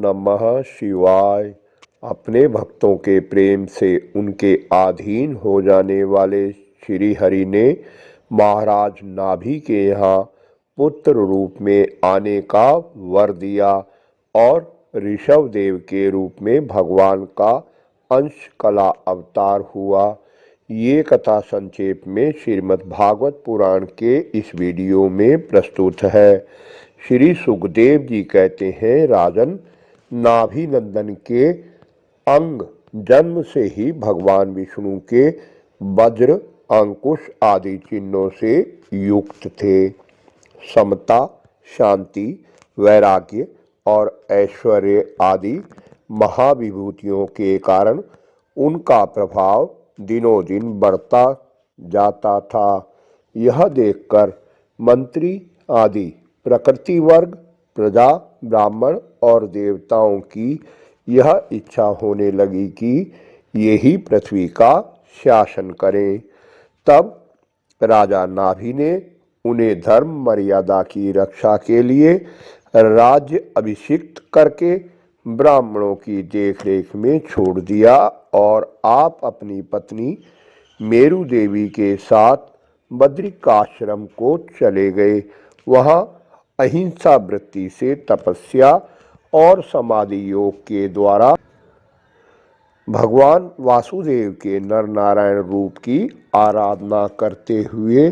नमः शिवाय। अपने भक्तों के प्रेम से उनके अधीन हो जाने वाले श्री हरि ने महाराज नाभि के यहाँ पुत्र रूप में आने का वर दिया और ऋषभ देव के रूप में भगवान का अंश कला अवतार हुआ। ये कथा संक्षेप में श्रीमद् भागवत पुराण के इस वीडियो में प्रस्तुत है। श्री सुखदेव जी कहते हैं, राजन, नाभि नंदन के अंग जन्म से ही भगवान विष्णु के वज्र, अंकुश आदि चिन्हों से युक्त थे। समता, शांति, वैराग्य और ऐश्वर्य आदि महाविभूतियों के कारण उनका प्रभाव दिनों दिन बढ़ता जाता था। यह देखकर मंत्री आदि प्रकृति वर्ग, प्रजा, ब्राह्मण और देवताओं की यह इच्छा होने लगी कि यही पृथ्वी का शासन करें। तब राजा नाभि ने उन्हें धर्म मर्यादा की रक्षा के लिए राज्य अभिषिक्त करके ब्राह्मणों की देखरेख में छोड़ दिया और आप अपनी पत्नी मेरु देवी के साथ बद्रिकाश्रम को चले गए। वहाँ अहिंसा वृत्ति से तपस्या और समाधि योग के द्वारा भगवान वासुदेव के नर नारायण रूप की आराधना करते हुए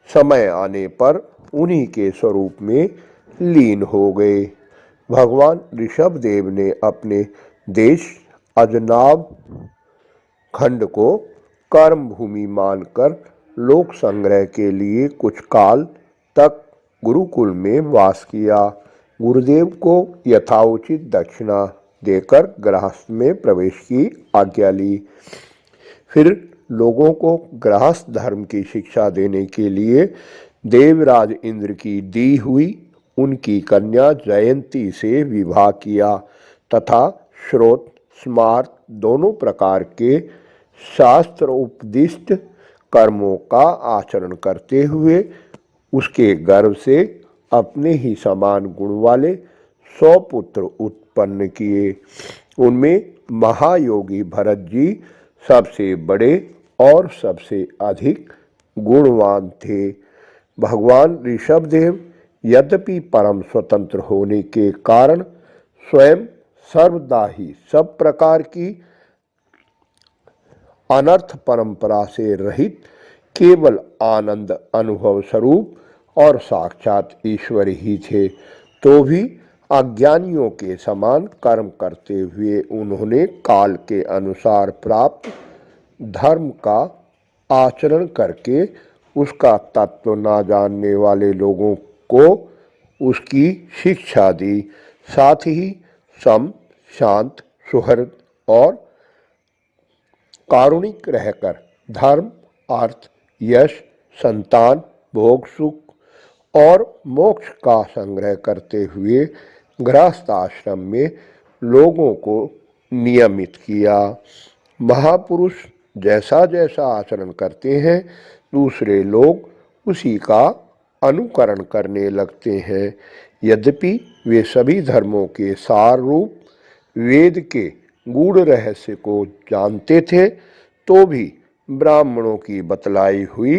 समय आने पर उन्हीं के स्वरूप में लीन हो गए। भगवान ऋषभ देव ने अपने देश अजनाब खंड को कर्म भूमि मानकर लोक संग्रह के लिए कुछ काल तक गुरुकुल में वास किया। गुरुदेव को यथाउचित दक्षिणा देकर गृहस्थ में प्रवेश की आज्ञा ली। फिर लोगों को गृहस्थ धर्म की शिक्षा देने के लिए देवराज इंद्र की दी हुई उनकी कन्या जयंती से विवाह किया तथा श्रोत स्मार्त दोनों प्रकार के शास्त्र उपदिष्ट कर्मों का आचरण करते हुए उसके गर्भ से अपने ही समान गुण वाले 100 पुत्र उत्पन्न किए। उनमें महायोगी भरत जी सबसे बड़े और सबसे अधिक गुणवान थे। भगवान ऋषभ देव यद्यपि परम स्वतंत्र होने के कारण स्वयं सर्वदा ही सब प्रकार की अनर्थ परंपरा से रहित केवल आनंद अनुभव स्वरूप और साक्षात ईश्वर ही थे, तो भी अज्ञानियों के समान कर्म करते हुए उन्होंने काल के अनुसार प्राप्त धर्म का आचरण करके उसका तत्व न जानने वाले लोगों को उसकी शिक्षा दी। साथ ही सम, शांत, सुहृद और कारुणिक रहकर धर्म, अर्थ, यश, संतान, भोग, सुख और मोक्ष का संग्रह करते हुए गृहस्थ आश्रम में लोगों को नियमित किया। महापुरुष जैसा जैसा आचरण करते हैं दूसरे लोग उसी का अनुकरण करने लगते हैं। यद्यपि वे सभी धर्मों के सार रूप वेद के गूढ़ रहस्य को जानते थे, तो भी ब्राह्मणों की बतलाई हुई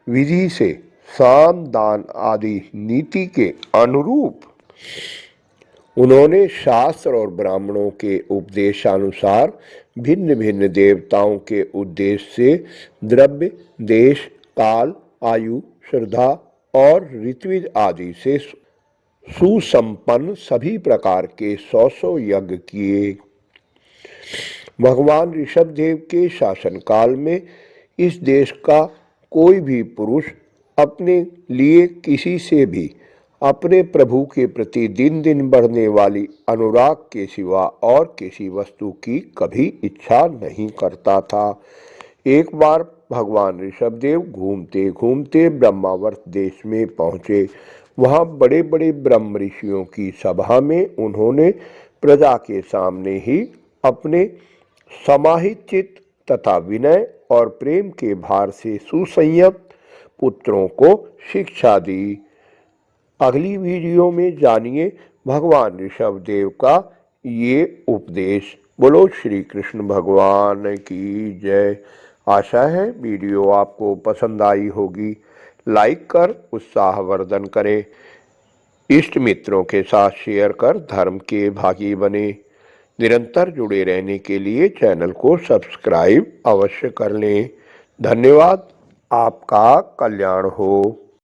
विधि से साम, दान आदि नीति के अनुरूप उन्होंने शास्त्र और ब्राह्मणों के उपदेशानुसार भिन्न भिन्न देवताओं के उद्देश्य से द्रव्य, देश, काल, आयु, श्रद्धा और ऋत्विज आदि से सुसंपन्न सभी प्रकार के 100 यज्ञ किए। भगवान ऋषभ देव के शासनकाल में इस देश का कोई भी पुरुष अपने लिए किसी से भी अपने प्रभु के प्रति दिन दिन बढ़ने वाली अनुराग के सिवा और किसी वस्तु की कभी इच्छा नहीं करता था। एक बार भगवान ऋषभ देव घूमते घूमते ब्रह्मावर्त देश में पहुँचे। वहाँ बड़े बड़े ब्रह्म ऋषियों की सभा में उन्होंने प्रजा के सामने ही अपने समाहित चित्त तथा विनय और प्रेम के भार से सुसंयत पुत्रों को शिक्षा दी। अगली वीडियो में जानिए भगवान ऋषभ देव का ये उपदेश। बोलो श्री कृष्ण भगवान की जय। आशा है वीडियो आपको पसंद आई होगी। लाइक कर उत्साहवर्धन करें, इष्ट मित्रों के साथ शेयर कर धर्म के भागी बने। निरंतर जुड़े रहने के लिए चैनल को सब्सक्राइब अवश्य कर लें। धन्यवाद। आपका कल्याण हो।